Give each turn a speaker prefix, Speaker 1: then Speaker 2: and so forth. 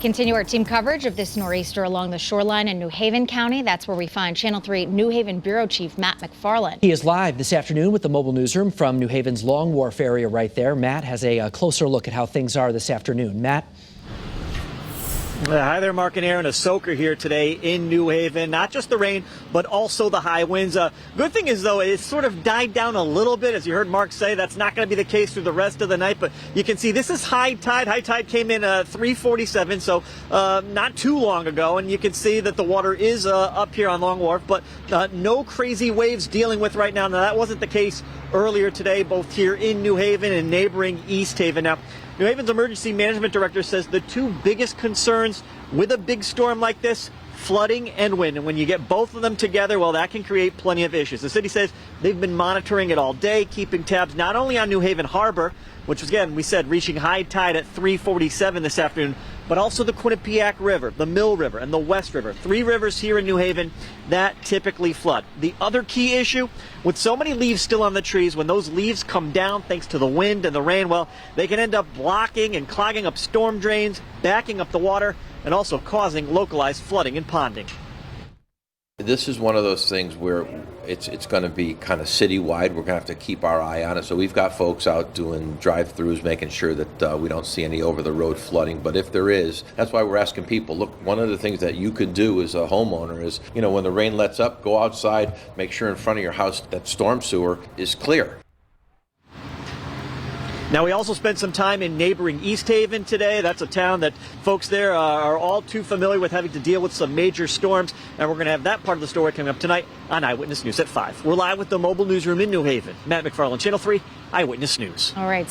Speaker 1: Continue our team coverage of this nor'easter along the shoreline in New Haven County. That's where we find Channel 3 New Haven Bureau Chief Matt McFarland.
Speaker 2: He is live this afternoon with the mobile newsroom from New Haven's Long Wharf area right there. Matt has a closer look at how things are this afternoon. Matt?
Speaker 3: Hi there, Mark and Aaron. A soaker here today in New Haven. Not just the rain, but also the high winds. Good thing is, though, it's sort of died down a little bit. As you heard Mark say, that's not going to be the case through the rest of the night. But you can see this is high tide. High tide came in 3:47, so not too long ago. And you can see that the water is up here on Long Wharf, but no crazy waves dealing with right now. Now, that wasn't the case earlier today, both here in New Haven and neighboring East Haven. Now, New Haven's emergency management director says the two biggest concerns with a big storm like this, flooding and wind. And when you get both of them together, well, that can create plenty of issues. The city says they've been monitoring it all day, keeping tabs not only on New Haven Harbor, which was, again, we said, reaching high tide at 3:47 this afternoon, but also the Quinnipiac River, the Mill River, and the West River. Three rivers here in New Haven that typically flood. The other key issue, with so many leaves still on the trees, when those leaves come down thanks to the wind and the rain, well, they can end up blocking and clogging up storm drains, backing up the water, and also causing localized flooding and ponding.
Speaker 4: This is one of those things where it's going to be kind of citywide. We're going to have to keep our eye on it. So we've got folks out doing drive-throughs, making sure that we don't see any over-the-road flooding. But if there is, that's why we're asking people, look, one of the things that you could do as a homeowner is, you know, when the rain lets up, go outside, make sure in front of your house that storm sewer is clear.
Speaker 3: Now, we also spent some time in neighboring East Haven today. That's a town that folks there are all too familiar with, having to deal with some major storms. And we're going to have that part of the story coming up tonight on Eyewitness News at 5. We're live with the mobile newsroom in New Haven. Matt McFarland, Channel 3 Eyewitness News.
Speaker 1: All right.